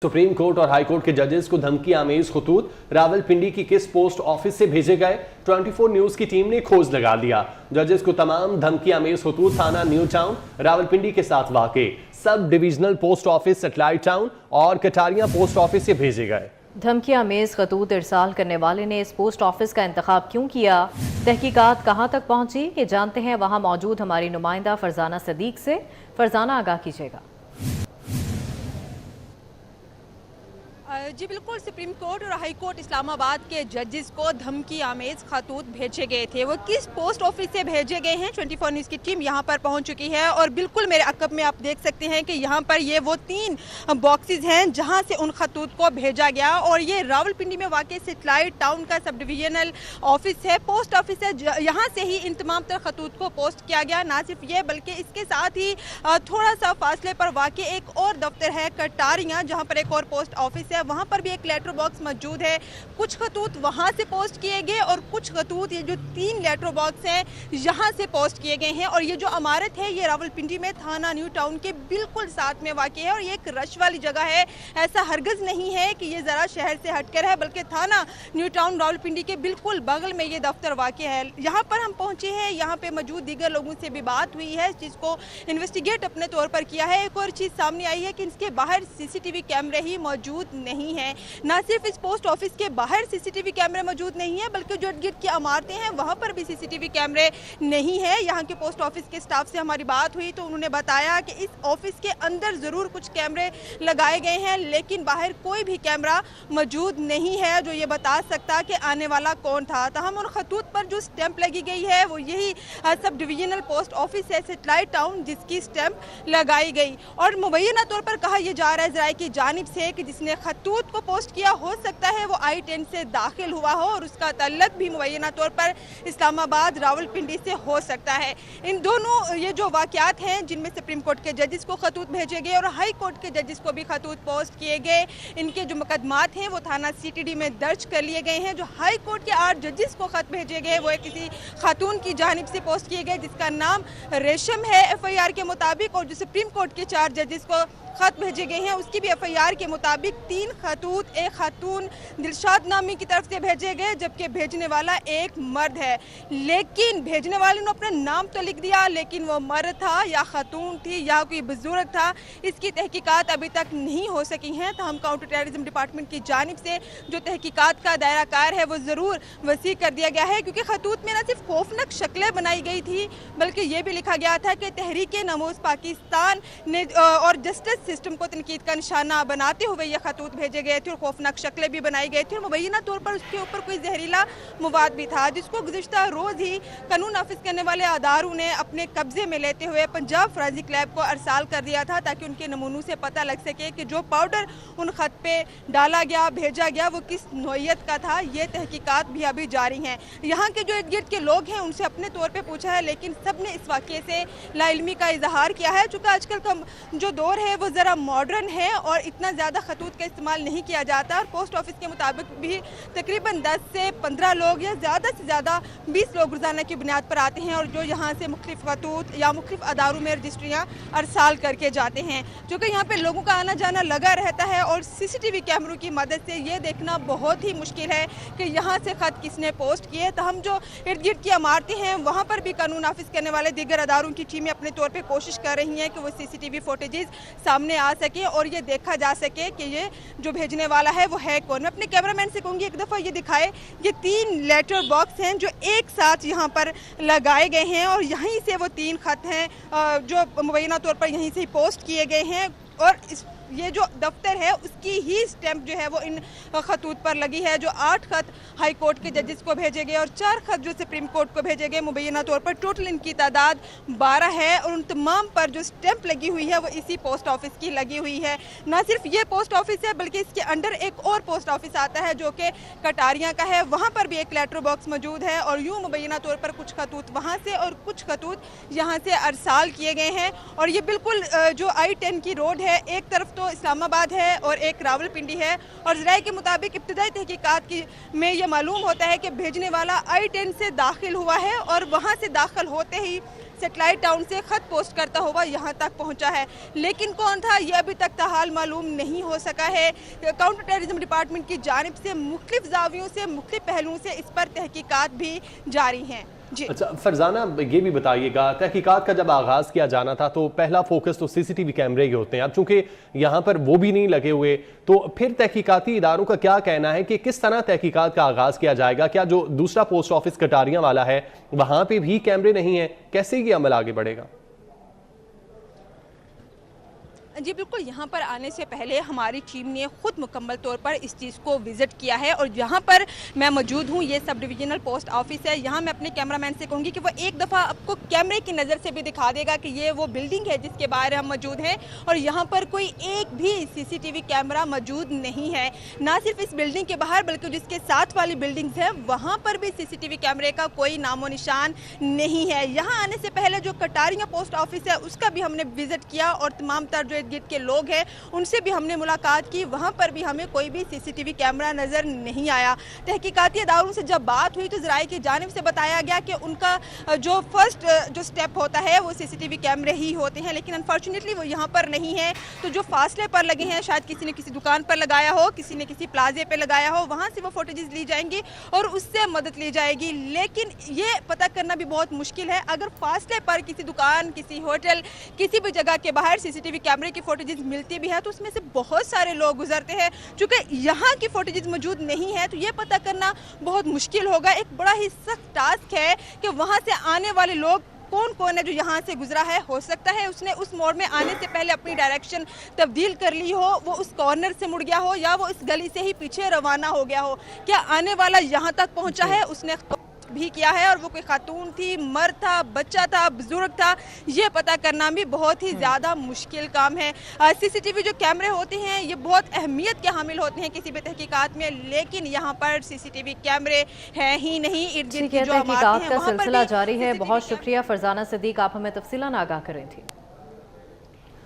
Supreme court और high court के जजेस को धमकी आमेज खतूत रावलपिंडी की किस पोस्ट ऑफिस से भेजे गए। 24 न्यूज की टीम ने खोज लगा दिया। जजेस को तमाम धमकी आमेज खतूत थाना न्यू टाउन रावलपिंडी के साथ वाक़े sub divisional post office satellite town और कटारिया पोस्ट ऑफिस से भेजे गए। धमकी आमेज खतूत इरसाल करने वाले ने इस पोस्ट ऑफिस का इंतखाब क्यों किया, तहकीकात कहाँ तक पहुंची, ये जानते हैं वहां मौजूद हमारी नुमाइंदा फरजाना सदीक से। फरजाना, आगाह कीजिएगा। जी बिल्कुल, सुप्रीम कोर्ट और हाई कोर्ट इस्लामाबाद के जजेस को धमकी आमेज खतूत भेजे गए थे। वो किस पोस्ट ऑफिस से भेजे गए हैं, 24 न्यूज़ की टीम यहाँ पर पहुँच चुकी है और बिल्कुल मेरे अकब में आप देख सकते हैं कि यहाँ पर ये वो 3 बॉक्सेस हैं जहाँ से उन खतूत को भेजा गया। और ये रावलपिंडी में वाक़ई सैटेलाइट टाउन का सब डिविजनल ऑफिस है, पोस्ट ऑफिस है। यहाँ से ही इन तमाम तर खतूत को पोस्ट किया गया। ना सिर्फ ये बल्कि इसके साथ ही थोड़ा सा फासले पर वाक़ई एक और दफ्तर है कटारिया, जहाँ पर एक और पोस्ट ऑफिस है, वहाँ पर भी एक लेटर बॉक्स मौजूद है। कुछ खतूत वहाँ से पोस्ट किए गए और कुछ खतूत ये जो 3 लेटर बॉक्स हैं यहाँ से पोस्ट किए गए हैं। और ये जो इमारत है ये रावलपिंडी में थाना न्यू टाउन के बिल्कुल साथ में वाक़ है और ये एक रश वाली जगह है। ऐसा हरगज़ नहीं है कि ये ज़रा शहर से हटकर है, बल्कि थाना न्यू टाउन रावलपिंडी के बिल्कुल बगल में ये दफ्तर वाक़ है। यहाँ पर हम पहुँचे हैं, यहाँ पर मौजूद दीगर लोगों से भी बात हुई है, इस चीज़ को इन्वेस्टिगेट अपने तौर पर किया है। एक और चीज़ सामने आई है कि इसके बाहर CCTV कैमरे ही मौजूद नहीं है। ना सिर्फ इस पोस्ट ऑफिस के बाहर CCTV कैमरे मौजूद नहीं है, बल्कि जो इर्द-गिर्द की इमारतें हैं वहाँ पर भी CCTV कैमरे नहीं है। यहाँ के पोस्ट ऑफिस के स्टाफ से हमारी बात हुई तो उन्होंने बताया कि इस ऑफिस के अंदर ज़रूर कुछ कैमरे लगाए गए हैं, लेकिन बाहर कोई भी कैमरा मौजूद नहीं है जो ये बता सकता कि आने वाला कौन था। तहम उन खतूत पर जो स्टैंप लगी गई है वो यही सब डिविजनल पोस्ट ऑफिस है सैटेलाइट टाउन, जिसकी स्टैंप लगाई गई। और मुबैना तौर पर कहा यह जा रहा है ज़राए की जानिब से कि जिसने खतूत को पोस्ट किया हो सकता है वो I-10 से दाखिल हुआ हो और उसका तल्लक भी मुबैना तौर पर इस्लामाबाद रावलपिंडी से हो सकता है। इन दोनों ये जो वाक़यात हैं जिनमें सुप्रीम कोर्ट के जजेस को खतूत भेजे गए और हाई कोर्ट के जजेस को भी खतूत पोस्ट किए गए, इनके जो मुकदमात हैं वो थाना CTD में दर्ज कर लिए गए हैं। जो हाई कोर्ट के 8 जजेस को खत भेजे गए वो किसी खातून की जानिब से पोस्ट किए गए जिसका नाम रेशम है FIR के मुताबिक, और जो सुप्रीम कोर्ट के 4 जजेस को खत भेजे गए हैं उसकी भी FIR के मुताबिक 3 खतूत एक खातून दिलशाद नामी की तरफ से भेजे गए, जबकि भेजने वाला एक मर्द है। लेकिन भेजने वाले ने अपना नाम तो लिख दिया, लेकिन वो मर्द था या खातून थी या कोई बुजुर्ग था, इसकी तहकीकात अभी तक नहीं हो सकी हैं। तो हम काउंटर टेररिज्म डिपार्टमेंट की जानिब से जो तहकीकात का दायरा कार है वो ज़रूर वसी कर दिया गया है, क्योंकि खतूत में न सिर्फ खौफनाक शक्लें बनाई गई थी बल्कि ये भी लिखा गया था कि तहरीक नमूज़ पाकिस्तान ने और जस्टिस सिस्टम को तनकीद का निशाना बनाते हुए ये खतूत भेजे गए थे और खौफनाक शक्लें भी बनाई गई थी। और मुबैना तौर पर उसके ऊपर कोई जहरीला मवाद भी था, जिसको गुज़िश्ता रोज़ ही कानून नाफिज करने वाले अदारों ने अपने कब्जे में लेते हुए पंजाब फॉरेंसिक लैब को अरसाल कर दिया था, ताकि उनके नमूनों से पता लग सके कि जो पाउडर उन खत पे डाला गया भेजा गया वो किस नौइयत का था। ये तहकीकात भी अभी जारी हैं। यहाँ के जो इर्द गिर्द के लोग हैं उनसे अपने तौर पर पूछा है, लेकिन सब ने इस वाक़े से लाइल्मी का इजहार किया है। चूँकि आजकल का जो दौर है वो ज़रा मॉडर्न है और इतना ज़्यादा खतूत का इस्तेमाल नहीं किया जाता, और पोस्ट ऑफिस के मुताबिक भी तकरीबन 10 से 15 लोग या ज़्यादा से ज़्यादा 20 लोग रोज़ाना की बुनियाद पर आते हैं और जो यहाँ से मुख्तलिफ खतूत या मुख्तलिफ अदारों में रजिस्ट्रियाँ अरसाल करके जाते हैं। चूँकि यहाँ पर लोगों का आना जाना लगा रहता है और CCTV कैमरों की मदद से ये देखना बहुत ही मुश्किल है कि यहाँ से ख़त किसने पोस्ट किए। तो हम जो इर्द गिर्द की इमारतें हैं वहाँ पर भी कानून नाफिज करने वाले दीगर अदारों की टीमें अपने तौर पर कोशिश कर रही हैं कि वो CCTV फुटेजेस सामने आ सके और ये देखा जा सके कि ये जो भेजने वाला है वो है कौन। मैं अपने कैमरामैन से कहूँगी एक दफ़ा ये दिखाए, ये 3 लेटर बॉक्स हैं जो एक साथ यहाँ पर लगाए गए हैं और यहीं से वो 3 खत हैं जो मुबैना तौर पर यहीं से ही पोस्ट किए गए हैं। और ये जो दफ्तर है उसकी ही स्टैंप जो है वो इन खतूत पर लगी है। जो 8 खत हाई कोर्ट के जजेस को भेजे गए और 4 खत जो सुप्रीम कोर्ट को भेजे गए, मुबैना तौर पर टोटल इनकी तादाद 12 है और उन तमाम पर जो स्टैंप लगी हुई है वो इसी पोस्ट ऑफिस की लगी हुई है। ना सिर्फ ये पोस्ट ऑफिस है बल्कि इसके अंडर एक और पोस्ट ऑफिस आता है जो कि कटारिया का है, वहाँ पर भी एक लेटर बॉक्स मौजूद है और यूँ मुबैना तौर पर कुछ खतूत वहाँ से और कुछ खतूत यहाँ से अरसाल किए गए हैं। और ये बिल्कुल जो I-10 की रोड है, एक तरफ तो इस्लामाबाद है और एक रावलपिंडी है, और ज़राए के मुताबिक इब्तदाई तहकीकात की में ये मालूम होता है कि भेजने वाला I-10 से दाखिल हुआ है और वहाँ से दाखिल होते ही सेटेलाइट टाउन से खत पोस्ट करता हुआ यहाँ तक पहुँचा है। लेकिन कौन था ये अभी तक ताहाल मालूम नहीं हो सका है। काउंटर टेररिज्म डिपार्टमेंट की जानिब से मुख्तलिफ जावियों से, मुख्तलिफ पहलुओं से इस पर तहकीकात भी जारी हैं। जी अच्छा फरजाना, ये भी बताइएगा, तहकीकात का जब आगाज़ किया जाना था तो पहला फोकस तो सीसीटीवी कैमरे के होते हैं। अब चूंकि यहाँ पर वो भी नहीं लगे हुए, तो फिर तहकीकाती इदारों का क्या कहना है कि किस तरह तहकीकात का आगाज़ किया जाएगा? क्या जो दूसरा पोस्ट ऑफिस कटारियाँ वाला है वहाँ पे भी कैमरे नहीं है? कैसे ये अमल आगे बढ़ेगा? जी बिल्कुल, यहाँ पर आने से पहले हमारी टीम ने खुद मुकम्मल तौर पर इस चीज़ को विज़िट किया है और यहाँ पर मैं मौजूद हूँ। ये सब डिविजनल पोस्ट ऑफिस है। यहाँ मैं अपने कैमरामैन से कहूँगी कि वो एक दफ़ा आपको कैमरे की नज़र से भी दिखा देगा कि ये वो बिल्डिंग है जिसके बाहर हम मौजूद हैं और यहाँ पर कोई एक भी सीसीटीवी कैमरा मौजूद नहीं है। ना सिर्फ इस बिल्डिंग के बाहर बल्कि जिसके साथ वाली बिल्डिंग्स हैं वहाँ पर भी सीसीटीवी कैमरे का कोई नामो निशान नहीं है। यहाँ आने से पहले जो कटारियाँ पोस्ट ऑफिस है उसका भी हमने विज़िट किया और तमाम तर जो गिट के लोग हैं उनसे भी हमने मुलाकात की। वहां पर भी हमें कोई भी सीसीटीवी कैमरा नजर नहीं आया। तहकीकाती अदारों से जब बात हुई तो ज़राए की जानिब से बताया गया कि उनका जो फर्स्ट जो स्टेप होता है वो सीसीटीवी कैमरे ही होते हैं, लेकिन अनफॉर्चुनेटली वो यहाँ पर नहीं है। तो जो फासले पर लगे हैं, शायद किसी ने किसी दुकान पर लगाया हो, किसी ने किसी प्लाजे पे लगाया हो, वहां से वो फुटेजेस ली जाएंगी और उससे मदद ली जाएगी। लेकिन ये पता करना भी बहुत मुश्किल है अगर फासले पर किसी दुकान, किसी होटल, किसी भी जगह के बाहर सीसीटीवी कैमरे की फुटेजेस मिलती भी है तो उसमें से बहुत सारे लोग गुजरते हैं। चूंकि यहाँ की फुटेजेस मौजूद नहीं है तो ये पता करना बहुत मुश्किल होगा। एक बड़ा ही सख्त टास्क है कि वहाँ से आने वाले लोग कौन कौन है जो यहाँ से गुजरा है। हो सकता है उसने उस मोड़ में आने से पहले अपनी डायरेक्शन तब्दील कर ली हो, वो उस कॉर्नर से मुड़ गया हो या वो इस गली से ही पीछे रवाना हो गया हो। क्या आने वाला यहाँ तक पहुँचा है, उसने भी किया है और वो कोई खातून थी, मर्द था, बच्चा था, बुजुर्ग था, ये पता करना भी बहुत ही ज़्यादा मुश्किल काम है। सीसीटीवी जो कैमरे होते हैं ये बहुत अहमियत के हामिल होते हैं किसी भी तहकीकात में, लेकिन यहाँ पर सीसीटीवी कैमरे हैं ही नहीं। इर्द गिर्द की जो तहकीकात इमारतें हैं का वहाँ पर सिलसिला भी जारी है। CCTV बहुत शुक्रिया फरजाना सिद्दीक, आप हमें तफसीलान आगाह कर रही थी।